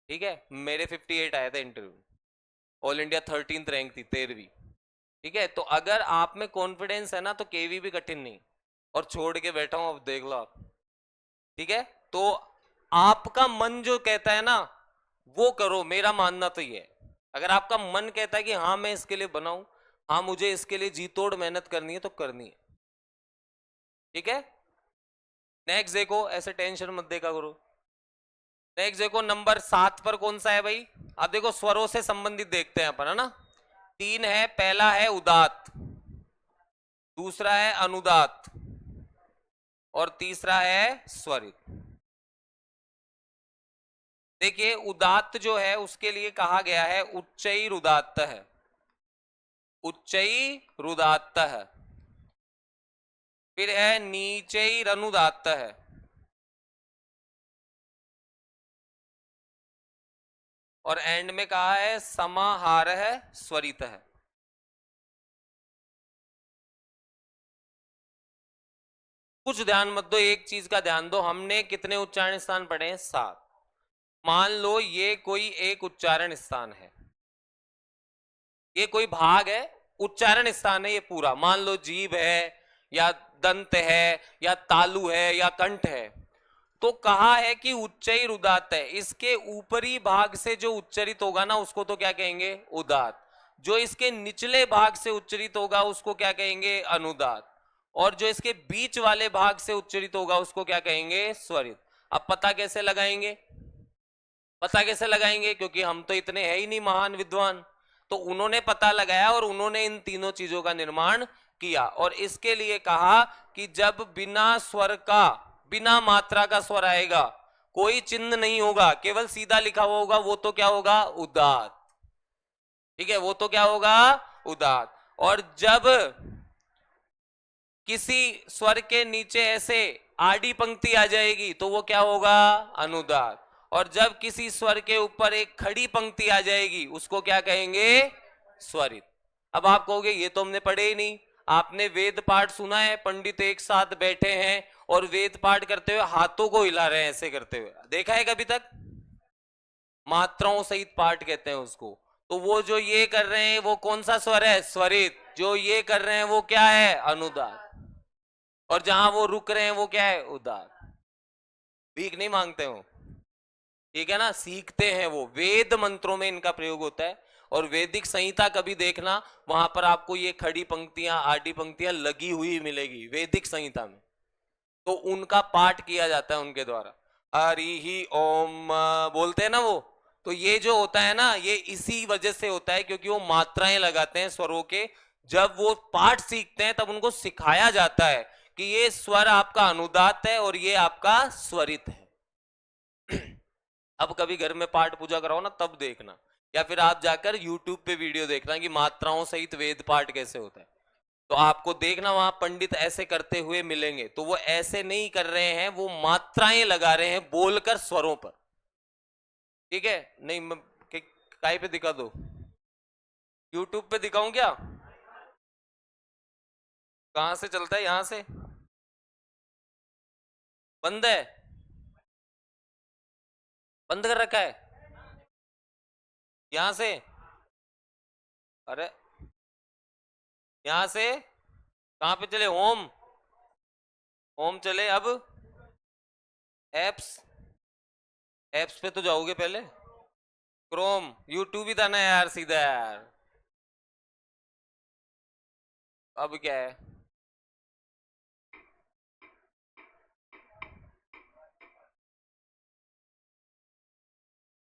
ठीक है? मेरे 58 आया था interview, all India 13th rank थी, 13वीं। ठीक है? तो अगर आप में कॉन्फिडेंस है ना, तो केवी भी कठिन नहीं। और छोड़ के बैठा हूं, अब देख लो आप। ठीक है? तो आपका मन जो कहता है ना, वो करो, मेरा मानना तो ये है। अगर आपका मन कहता है कि हाँ मैं इसके लिए बनाऊं, हाँ मुझे इसके लिए जी तोड़ मेहनत करनी है, तो करनी है। ठीक है? नेक्स्ट देखो, ऐसे टेंशन मत देखा करो। नेक्स्ट देखो, नंबर 7 पर कौन सा है भाई? अब देखो, स्वरों से संबंधित देखते हैं अपन, है ना। 3 है, पहला है उदात, दूसरा है अनुदात, और तीसरा है स्वरित। देखिए, उदात्त जो है उसके लिए कहा गया है उच्चई रुदात्त है। उच्चई रुदात्त है। फिर है नीचई रनुदात्त है। और एंड में कहा है समाहार है, स्वरित है। कुछ ध्यान मत दो, एक चीज का ध्यान दो। हमने कितने उच्चारण स्थान पढ़े हैं? 7। मान लो ये कोई एक उच्चारण स्थान है, ये कोई भाग है, उच्चारण स्थान है ये पूरा। मान लो जीभ है, या दंत है या तालु है या कंठ है, तो कहा है कि उच्चैर उदात्त है। इसके ऊपरी भाग से जो उच्चरित होगा ना उसको तो क्या कहेंगे, उदात्त। जो इसके निचले भाग से उच्चरित होगा उसको क्या कहेंगे, अनुदात्त। और जो इसके बीच वाले भाग से उच्चरित होगा उसको क्या कहेंगे, स्वरित। अब पता कैसे लगाएंगे, पता कैसे लगाएंगे, क्योंकि हम तो इतने है ही नहीं महान विद्वान। तो उन्होंने पता लगाया और उन्होंने इन तीनों चीजों का निर्माण किया। और इसके लिए कहा कि जब बिना स्वर का, बिना मात्रा का स्वर आएगा, कोई चिन्ह नहीं होगा, केवल सीधा लिखा हुआ होगा, वो तो क्या होगा, उदात्त। ठीक है, वो तो क्या होगा, उदात्त। और जब किसी स्वर के नीचे ऐसे आड़ी पंक्ति आ जाएगी तो वो क्या होगा, अनुदात्त। और जब किसी स्वर के ऊपर एक खड़ी पंक्ति आ जाएगी उसको क्या कहेंगे, स्वरित। अब आप कहोगे ये तो हमने पढ़े ही नहीं। आपने वेद पाठ सुना है, पंडित एक साथ बैठे हैं और वेद पाठ करते हुए हाथों को हिला रहे हैं ऐसे करते हुए, देखा है कभी तक? मात्राओं सहित पाठ कहते हैं उसको। तो वो जो ये कर रहे हैं वो कौन सा स्वर है, स्वरित। जो ये कर रहे हैं वो क्या है, अनुदात्त। और जहां वो रुक रहे हैं वो क्या है, उदात्त। भीख नहीं मांगते हो, ठीक है ना, सीखते हैं। वो वेद मंत्रों में इनका प्रयोग होता है। और वैदिक संहिता कभी देखना, वहां पर आपको ये खड़ी पंक्तियां, आडी पंक्तियां लगी हुई मिलेगी वैदिक संहिता में। तो उनका पाठ किया जाता है उनके द्वारा, हरि ही ओम बोलते हैं ना वो। तो ये जो होता है ना, ये इसी वजह से होता है क्योंकि वो मात्राएं लगाते हैं स्वरों के। जब वो पाठ सीखते हैं तब उनको सिखाया जाता है कि ये स्वर आपका अनुदात्त है और ये आपका स्वरित है। अब कभी घर में पाठ पूजा कराओ ना तब देखना, या फिर आप जाकर YouTube पे वीडियो देखना कि मात्राओं सहित वेद पाठ कैसे होता है। तो आपको देखना वहां पंडित ऐसे करते हुए मिलेंगे। तो वो ऐसे नहीं कर रहे हैं, वो मात्राएं लगा रहे हैं बोलकर स्वरों पर। ठीक है, नहीं काय पे दिखा दो, YouTube पे दिखाऊं क्या? कहां से चलता है, यहां से बंद है, बंद कर रखा है यहां से। अरे यहां से कहां पे चले, होम, होम चले। अब एप्स, एप्स पे तो जाओगे पहले, क्रोम, यूट्यूब ही था ना यार सीधा यार। अब क्या है,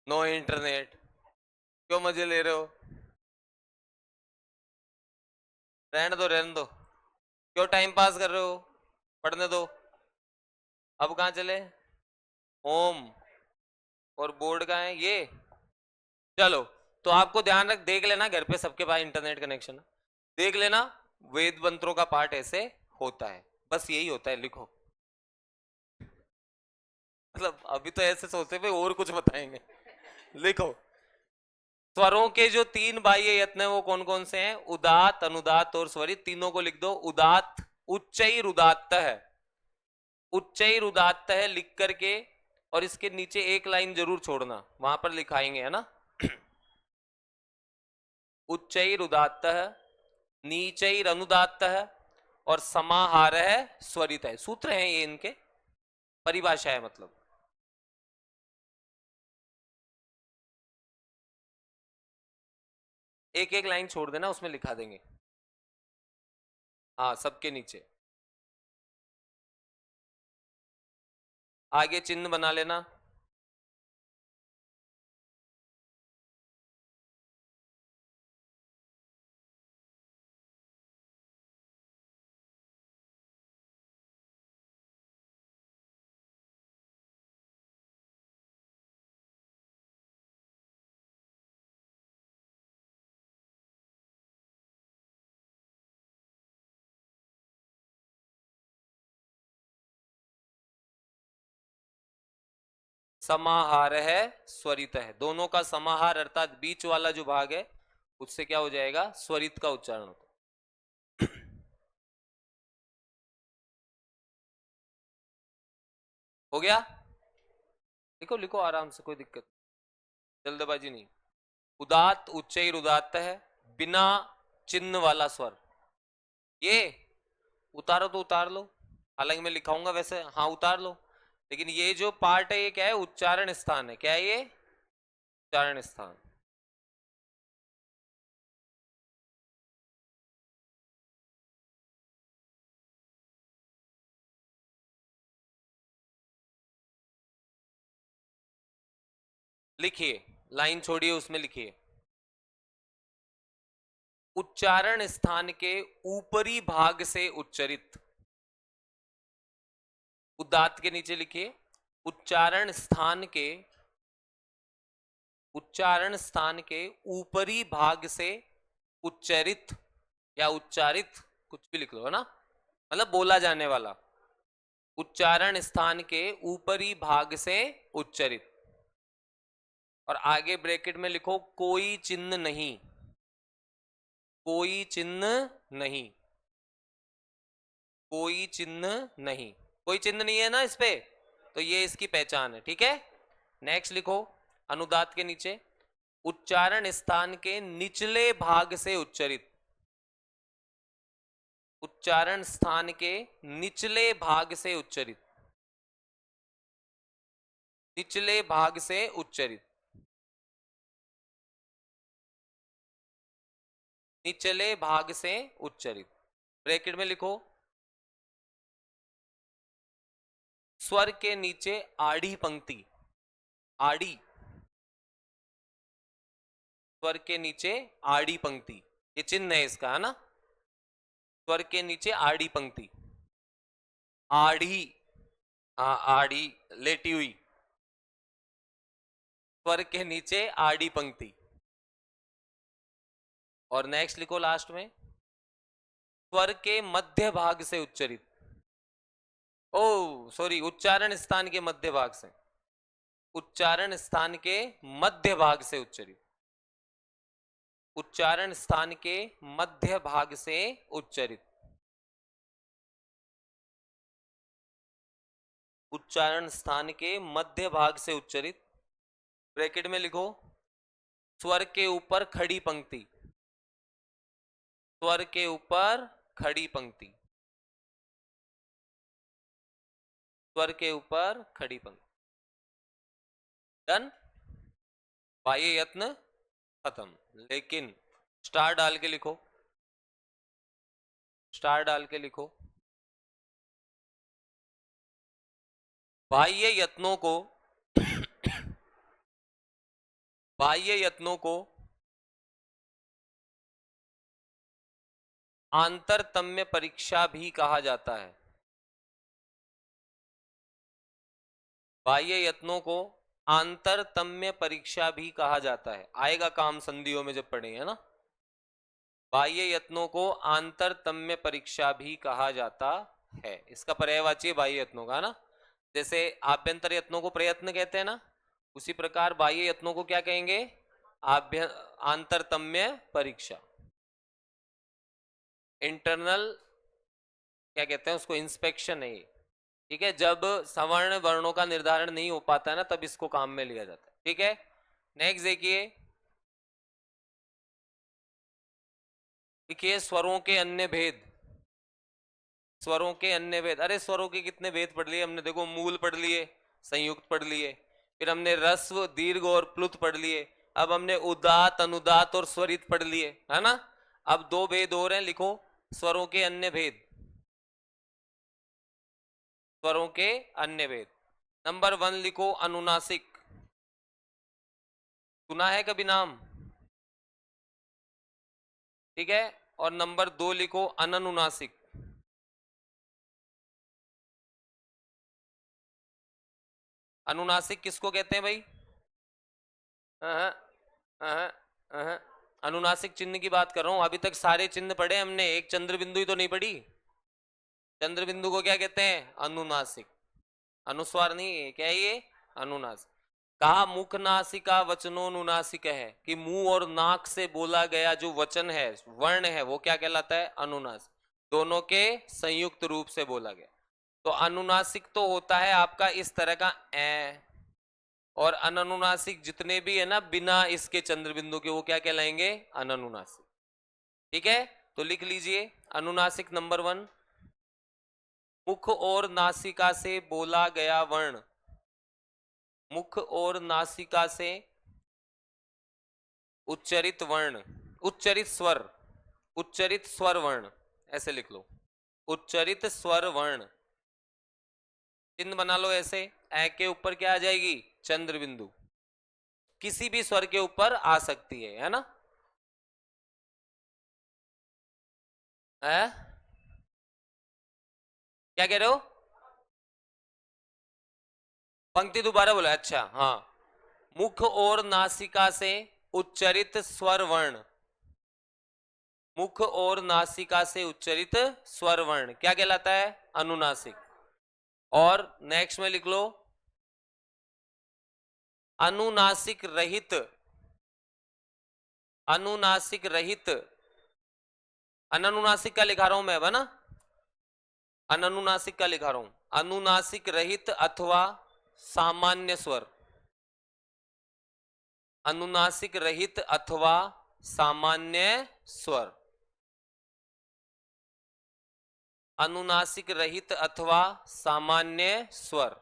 नो इंटरनेट, क्यों मजे ले रहे हो, रहने दो रहने दो, क्यों टाइम पास कर रहे हो, पढ़ने दो। अब कहाँ चले, होम, और बोर्ड कहाँ है ये, चलो। तो आपको ध्यान रख, देख लेना घर पे सबके पास इंटरनेट कनेक्शन है, देख लेना। वेद मंत्रों का पाठ ऐसे होता है, बस यही होता है, लिखो। मतलब अभी तो ऐसे सोचते भाई और कुछ बताएंगे, लिखो। स्वरों के जो तीन बाह्य यत्न है वो कौन कौन से हैं, उदात्त, अनुदात्त और स्वरित। तीनों को लिख दो। उदात्त, उच्चैर उदात्त है, उच्चैर उदात्त है लिख करके, और इसके नीचे एक लाइन जरूर छोड़ना, वहां पर लिखाएंगे, है ना। उच्चैर उदात्त है, नीचैर अनुदात्त है, और समाहार है स्वरित है। सूत्र हैं ये इनके, परिभाषा है मतलब। एक एक लाइन छोड़ देना, उसमें लिखा देंगे, हाँ सबके नीचे। आगे चिन्ह बना लेना। समाहार है स्वरित है, दोनों का समाहार अर्थात बीच वाला जो भाग है उससे क्या हो जाएगा, स्वरित का उच्चारण होता है। हो गया, लिखो लिखो आराम से, कोई दिक्कत, जल्दबाजी नहीं। उदात्त, उच्चैर उदात्त है, बिना चिन्ह वाला स्वर। ये उतारो तो उतार लो, हालांकि मैं लिखाऊंगा वैसे, हाँ उतार लो। लेकिन ये जो पार्ट है ये क्या है, उच्चारण स्थान है। क्या है ये? उच्चारण स्थान। लिखिए, लाइन छोड़िए, उसमें लिखिए उच्चारण स्थान के ऊपरी भाग से उच्चरित। उदात्त के नीचे लिखिए उच्चारण स्थान के, उच्चारण स्थान के ऊपरी भाग से उच्चरित या उच्चारित, कुछ भी लिख लो, है ना, मतलब बोला जाने वाला। उच्चारण स्थान के ऊपरी भाग से उच्चरित। और आगे ब्रैकेट में लिखो कोई चिन्ह नहीं, कोई चिन्ह नहीं, कोई चिन्ह नहीं। कोई चिन्ह नहीं है ना इस पे, तो ये इसकी पहचान है। ठीक है, नेक्स्ट लिखो अनुदात के नीचे उच्चारण स्थान के निचले भाग से उच्चरित। उच्चारण स्थान के निचले भाग से उच्चरित, निचले भाग से उच्चरित, निचले भाग से उच्चरित। ब्रैकेट में लिखो स्वर के नीचे आड़ी पंक्ति, आड़ी, स्वर के नीचे आड़ी पंक्ति, ये चिन्ह है इसका, है ना। स्वर के नीचे आड़ी पंक्ति, आड़ी, हाँ आड़ी, लेटी हुई, स्वर के नीचे आड़ी पंक्ति। और नेक्स्ट लिखो लास्ट में स्वर के मध्य भाग से उच्चरित। ओ सॉरी, उच्चारण स्थान के मध्य भाग से, उच्चारण स्थान के मध्य भाग से उच्चरित, उच्चारण स्थान के मध्य भाग से उच्चरित, उच्चारण स्थान के मध्य भाग से उच्चरित। ब्रैकेट में लिखो स्वर के ऊपर खड़ी पंक्ति, स्वर के ऊपर खड़ी पंक्ति, स्वर के ऊपर खड़ी पंक्ति। डन, बाह्य यत्न खत्म। लेकिन स्टार डाल के लिखो, स्टार डाल के लिखो बाह्य यत्नों को, बाह्य यत्नों को आंतरतम्य परीक्षा भी कहा जाता है। बाह्य यत्नों को आंतरतम्य परीक्षा भी कहा जाता है, आएगा काम संधियों में जब पढ़ेंगे, है ना। बाह्य यत्नों को आंतरतम्य परीक्षा भी कहा जाता है, इसका पर्यायवाची बाह्य यत्नों का, ना। जैसे आभ्यंतर यत्नों को प्रयत्न कहते हैं ना, उसी प्रकार बाह्य यत्नों को क्या कहेंगे, आंतरतम्य परीक्षा। इंटरनल क्या कहते हैं उसको, इंस्पेक्शन है ये। ठीक है, जब सवर्ण वर्णों का निर्धारण नहीं हो पाता है ना, तब इसको काम में लिया जाता है। ठीक है, नेक्स्ट देखिए, देखिए स्वरों के अन्य भेद, स्वरों के अन्य भेद। अरे स्वरों के कितने भेद पढ़ लिए हमने, देखो मूल पढ़ लिए, संयुक्त पढ़ लिए, फिर हमने रस्व दीर्घ और प्लुत पढ़ लिए, अब हमने उदात अनुदात और स्वरित पढ़ लिए, है ना। अब दो भेद और हैं, लिखो स्वरों के अन्य भेद, स्वरों के अन्य भेद। नंबर 1 लिखो अनुनासिक, सुना है कभी नाम? ठीक है, और नंबर 2 लिखो अननुनासिक। अनुनासिक किसको कहते हैं भाई? अहं, अहं, अहं। अनुनासिक चिन्ह की बात कर रहा हूं, अभी तक सारे चिन्ह पढ़े हमने, एक चंद्र बिंदु ही तो नहीं पढ़ी। चंद्र बिंदु को क्या कहते हैं? अनुनासिक। अनुस्वार नहीं है, क्या है ये? अनुनासिक। कहा मुख नासिका वचनोनुनासिक है, कि मुंह और नाक से बोला गया जो वचन है, वर्ण है, वो क्या कहलाता है? अनुनासिक। दोनों के संयुक्त रूप से बोला गया। तो अनुनासिक तो होता है आपका इस तरह का ए, और अननुनासिक जितने भी है ना बिना इसके चंद्र बिंदु के, वो क्या कहलाएंगे? अननुनासिक। ठीक है, तो लिख लीजिए अनुनासिक नंबर 1, मुख और नासिका से बोला गया वर्ण, मुख और नासिका से उच्चरित वर्ण, उच्चरित स्वर, उच्चरित स्वर वर्ण, ऐसे लिख लो, उच्चरित स्वर वर्ण। चिन्ह बना लो ऐसे, ए के ऊपर क्या आ जाएगी, चंद्र बिंदु, किसी भी स्वर के ऊपर आ सकती है ना। क्या कह रहे हो, पंक्ति दोबारा बोला, अच्छा हाँ। मुख और नासिका से उच्चरित स्वर वर्ण, मुख और नासिका से उच्चरित स्वर वर्ण क्या कहलाता है, अनुनासिक। और नेक्स्ट में लिख लो, अनुनासिक रहित, अनुनासिक रहित, अनुनासिक का लिखा रहा हूं मैं अब, है ना, अनुनासिक का लिखा रहा हूं, अनुनासिक रहित अथवा सामान्य स्वर, अनुनासिक रहित अथवा सामान्य स्वर, अनुनासिक रहित अथवा सामान्य स्वर।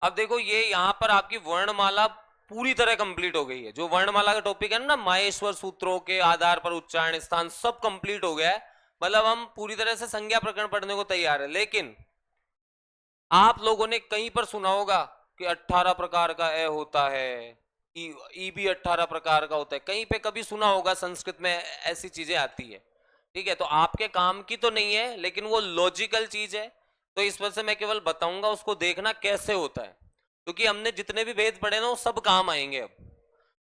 अब देखो ये यहां पर आपकी वर्णमाला पूरी तरह कंप्लीट हो गई है, जो वर्णमाला का टॉपिक है ना, माहेश्वर सूत्रों के आधार पर उच्चारण स्थान सब कंप्लीट हो गया है, मतलब हम पूरी तरह से संज्ञा प्रकरण पढ़ने को तैयार है। लेकिन आप लोगों ने कहीं पर सुना होगा कि 18 प्रकार का ए होता है, ई भी 18 प्रकार का होता है, कहीं पे कभी सुना होगा, संस्कृत में ऐसी चीजें आती है, ठीक है। तो आपके काम की तो नहीं है, लेकिन वो लॉजिकल चीज है, तो इस वजह से मैं केवल बताऊंगा, उसको देखना कैसे होता है, क्योंकि हमने जितने भी वेद पढ़े ना वो सब काम आएंगे अब।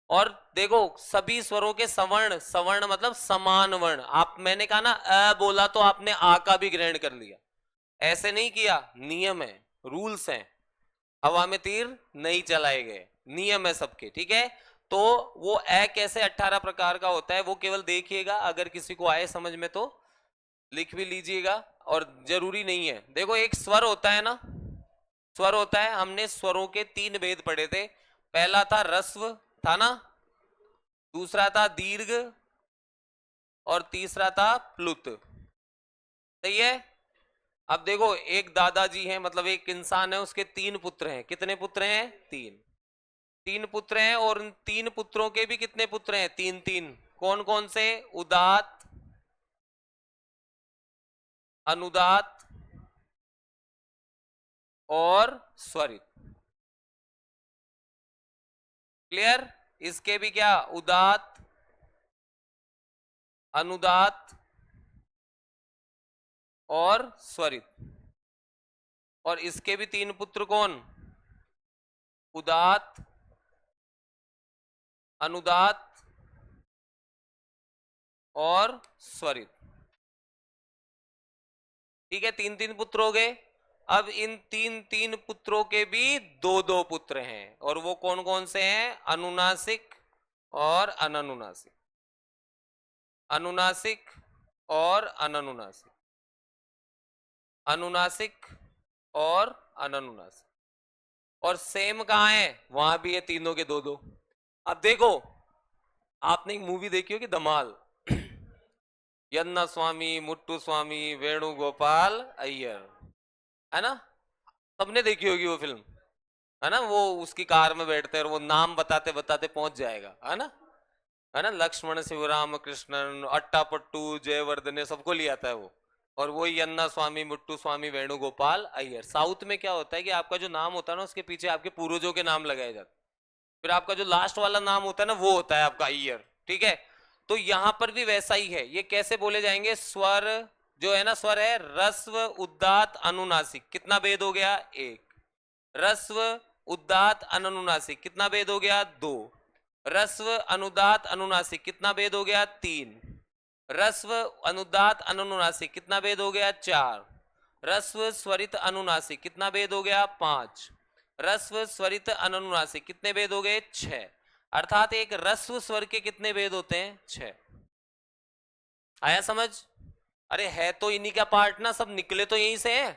और देखो सभी स्वरों के सवर्ण, सवर्ण मतलब समान वर्ण, आप मैंने कहा ना अ बोला तो आपने आ का भी ग्रहण कर लिया, ऐसे नहीं किया, नियम है, रूल्स हैं, हवा में तीर नहीं चलाए गए, नियम है सबके, ठीक है। तो वो ए कैसे 18 प्रकार का होता है वो केवल देखिएगा, अगर किसी को आए समझ में तो लिख भी लीजिएगा, और जरूरी नहीं है। देखो एक स्वर होता है ना, स्वर होता है, हमने स्वरों के 3 भेद पढ़े थे, पहला था रस्व, था ना, दूसरा था दीर्घ, और तीसरा था प्लुत, सही है। अब देखो एक दादाजी हैं, मतलब एक इंसान है, उसके 3 पुत्र हैं, कितने पुत्र हैं, 3, 3 पुत्र हैं, और उन 3 पुत्रों के भी कितने पुत्र हैं, 3 3, कौन कौन से, उदात, अनुदात और स्वरित, क्लियर। इसके भी क्या, उदात, अनुदात और स्वरित, और इसके भी 3 पुत्र कौन, उदात, अनुदात और स्वरित, ठीक है, 3 3 पुत्र हो गए। अब इन 3 3 पुत्रों के भी 2 2 पुत्र हैं, और वो कौन कौन से हैं, अनुनासिक और अननुनासिक, अनुनासिक और अननुनासिक, अनुनासिक और अननुनासिक। और सेम कहां है, वहां भी है, तीनों के 2 2। अब देखो आपने एक मूवी देखी होगी धमाल, यन्ना स्वामी, मुट्टू स्वामी, वेणुगोपाल अय्यर, है ना, सबने देखी होगी वो फिल्म, है ना, वो उसकी कार में बैठते हैं और वो नाम बताते बताते पहुंच जाएगा, है ना, लक्ष्मण शिवराम कृष्णन अट्टापट्टू जयवर्धने सबको ले आता है वो, और वो यन्ना स्वामी, मुट्टू स्वामी, वेणुगोपाल अय्यर। साउथ में क्या होता है कि आपका जो नाम होता है ना उसके पीछे आपके पूर्वजों के नाम लगाए जाते, फिर आपका जो लास्ट वाला नाम होता है ना वो होता है आपका अय्यर, ठीक है। तो यहां पर भी वैसा ही है, ये कैसे बोले जाएंगे, स्वर जो है ना, स्वर है रस्व उदात अनुनासिक, कितना भेद हो गया, 1, रस्व उदात अनुनासिक कितना भेद हो गया, 2, रस्व अनुदात अनुनासिक कितना भेद हो गया, 3, रस्व अनुदात अनुनासिक कितना भेद हो गया, 4, रस्व स्वरित अनुनासिक कितना भेद हो गया, 5, रस्व स्वरित अनुनासिक कितने भेद हो गए, 6। अर्थात एक रस्व स्वर के कितने भेद होते हैं, 6। आया समझ, अरे है तो इन्हीं का पार्ट ना, सब निकले तो यहीं से है।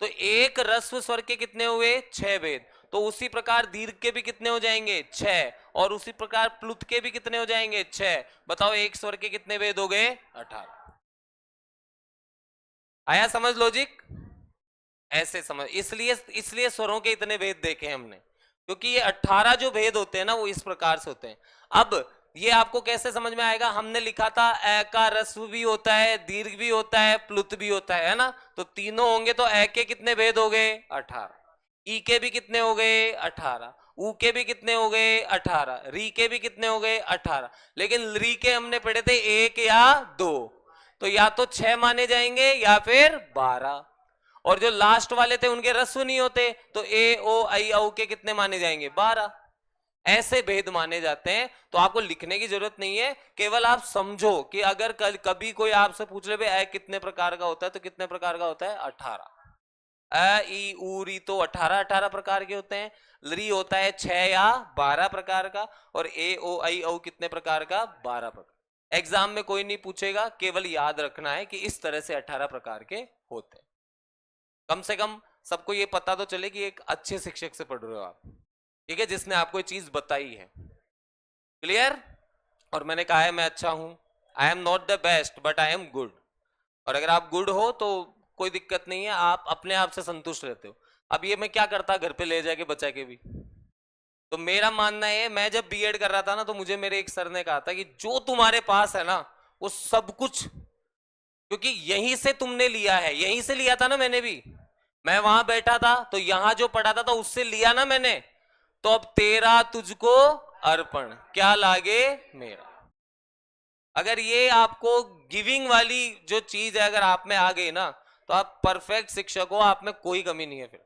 तो एक रस्व स्वर के कितने हुए, 6 भेद, तो उसी प्रकार दीर्घ के भी कितने हो जाएंगे, 6, और उसी प्रकार प्लुत के भी कितने हो जाएंगे, 6। बताओ एक स्वर के कितने भेद हो गए, 18। आया समझ लॉजिक? ऐसे समझ, इसलिए इसलिए स्वरों के इतने भेद देखे हमने, क्योंकि ये 18 जो भेद होते हैं ना वो इस प्रकार से होते हैं। अब ये आपको कैसे समझ में आएगा? हमने लिखा था ए का रस्व भी होता है, दीर्घ भी होता है, प्लुत भी होता है ना? तो तीनों होंगे तो ए के कितने भेद हो गए? 18। ई के भी कितने हो गए? 18। ऊ के भी कितने हो गए? 18। री के भी कितने हो गए? 18। लेकिन री के हमने पढ़े थे 1 या 2, तो या तो 6 माने जाएंगे या फिर 12। और जो लास्ट वाले थे उनके रस्व नहीं होते, तो ए ओ आई औ के कितने माने जाएंगे? 12। ऐसे भेद माने जाते हैं। तो आपको लिखने की जरूरत नहीं है, केवल आप समझो कि अगर कल कभी कोई आपसे पूछ ले ए कितने प्रकार का होता है, तो कितने प्रकार का होता है? 18। अ ई उ री तो 18 प्रकार के होते हैं। री होता है 6 या 12 प्रकार का, और ए ओ आई औ कितने प्रकार का? 12 प्रकार। एग्जाम में कोई नहीं पूछेगा, केवल याद रखना है कि इस तरह से 18 प्रकार के होते हैं। कम से कम सबको ये पता तो चले कि एक अच्छे शिक्षक से पढ़ रहे हो आप, ठीक है, जिसने आपको ये चीज बताई है। क्लियर? और मैंने कहा है मैं अच्छा हूं, I am not the best but I am good. और अगर आप गुड हो तो कोई दिक्कत नहीं है, आप अपने आप से संतुष्ट रहते हो। अब ये मैं क्या करता घर पे ले जाके बचा के भी, तो मेरा मानना है, मैं जब बीएड कर रहा था ना, तो मुझे मेरे एक सर ने कहा था कि जो तुम्हारे पास है ना वो सब कुछ, क्योंकि यहीं से तुमने लिया है, यहीं से लिया था ना मैंने भी। मैं वहां बैठा था तो यहां जो पढ़ा था उससे लिया ना मैंने, तो अब तेरा तुझको अर्पण, क्या लागे मेरा। अगर ये आपको गिविंग वाली जो चीज है अगर आप में आ गई ना, तो आप परफेक्ट शिक्षक हो, आप में कोई कमी नहीं है। फिर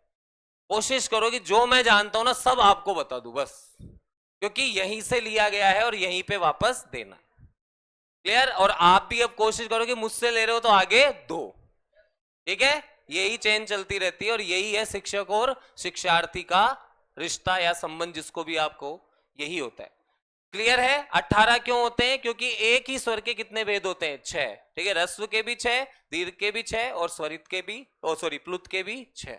कोशिश करो कि जो मैं जानता हूं ना सब आपको बता दूं बस, क्योंकि यहीं से लिया गया है और यहीं पे वापस देना। क्लियर? और आप भी अब कोशिश करो कि मुझसे ले रहे हो तो आगे दो, ठीक है? यही चेन चलती रहती है, और यही है शिक्षक और शिक्षार्थी का रिश्ता या संबंध, जिसको भी आपको, यही होता है। क्लियर है? 18 क्यों होते हैं? क्योंकि एक ही स्वर के कितने भेद होते हैं? 6। ठीक है, रस्व के भी 6, दीर्घ के भी 6, और स्वरित के भी, सॉरी प्लुत के भी 6।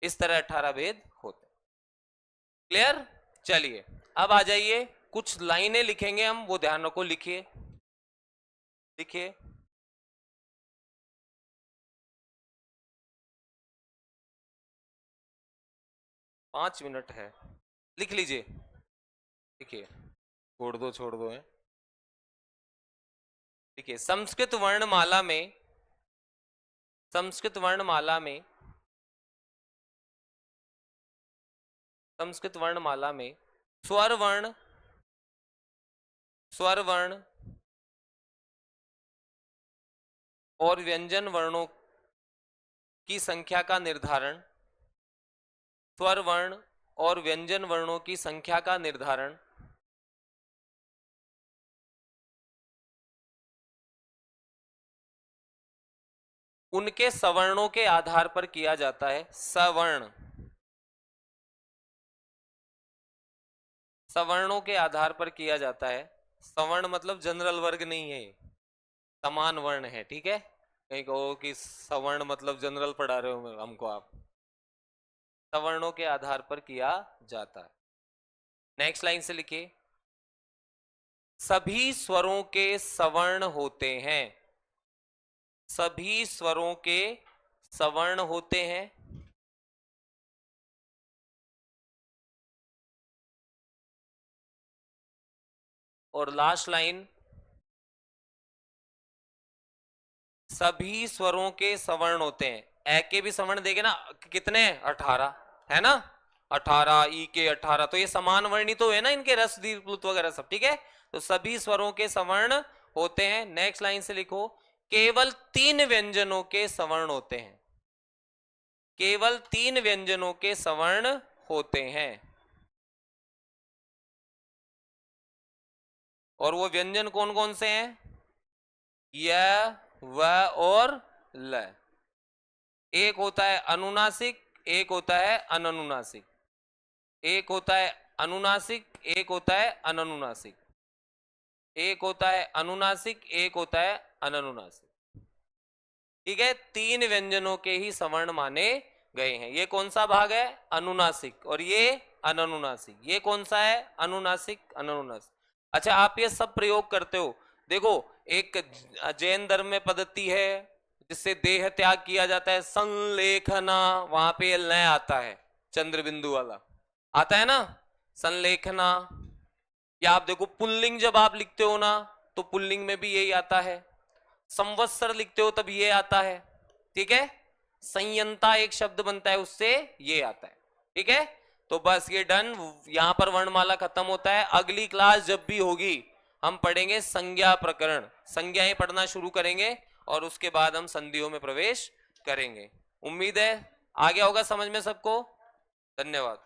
इस तरह 18 भेद होते हैं। क्लियर? चलिए अब आ जाइए, कुछ लाइनें लिखेंगे हम, वो ध्यान रखो, लिखिए लिखिए। 5 मिनट है, लिख लीजिए, लिखिए, छोड़ दो है। देखिए, संस्कृत वर्णमाला में, संस्कृत वर्णमाला में, संस्कृत वर्णमाला में स्वर वर्ण, स्वर वर्ण और व्यंजन वर्णों की संख्या का निर्धारण, स्वर वर्ण और व्यंजन वर्णों की संख्या का निर्धारण उनके सवर्णों के आधार पर किया जाता है। सवर्ण, सवर्णों के आधार पर किया जाता है। सवर्ण मतलब जनरल वर्ग नहीं है, समान वर्ण है, ठीक है? कहीं कहो कि सवर्ण मतलब जनरल पढ़ा रहे हो हमको आप, सवर्णों के आधार पर किया जाता है। नेक्स्ट लाइन से लिखिए, सभी स्वरों के सवर्ण होते हैं, सभी स्वरों के सवर्ण होते हैं। और लास्ट लाइन, सभी स्वरों के सवर्ण होते हैं। ए के भी सवर्ण देखे ना, कितने? 18 है ना? 18, ई के 18, तो ये समान वर्णी तो है ना इनके, रस दीर्घ प्लुत वगैरह सब, ठीक है? तो सभी स्वरों के सवर्ण होते हैं। नेक्स्ट लाइन से लिखो, केवल 3 व्यंजनों के सवर्ण होते हैं, केवल 3 व्यंजनों के सवर्ण होते हैं। और वो व्यंजन कौन कौन से हैं? य, व और ल। एक होता है अनुनासिक, एक होता है अननुनासिक, एक होता है अनुनासिक, एक होता है अननुनासिक, एक होता है अनुनासिक, एक होता है अननुनासिक। ठीक है, 3 व्यंजनों के ही सवर्ण माने गए हैं। ये कौन सा भाग है? अनुनासिक। और ये अननुनासिक। ये कौन सा है? अनुनासिक, अननुनासिक। अच्छा, आप ये सब प्रयोग करते हो, देखो एक जैन धर्म में पद्धति है, जिससे देह त्याग किया जाता है। संलेखना, वहां पे ये लय आता है, चंद्र बिंदु वाला आता है ना, संलेखना। या आप देखो पुल्लिंग जब आप लिखते हो ना, तो पुल्लिंग में भी यही आता है। संवत्सर लिखते हो तब ये आता है, ठीक है। संयंता एक शब्द बनता है, उससे ये आता है, ठीक है। तो बस ये डन, यहां पर वर्णमाला खत्म होता है। अगली क्लास जब भी होगी हम पढ़ेंगे संज्ञा प्रकरण, संज्ञाएं पढ़ना शुरू करेंगे और उसके बाद हम संधियों में प्रवेश करेंगे। उम्मीद है आ गया होगा समझ में सबको। धन्यवाद।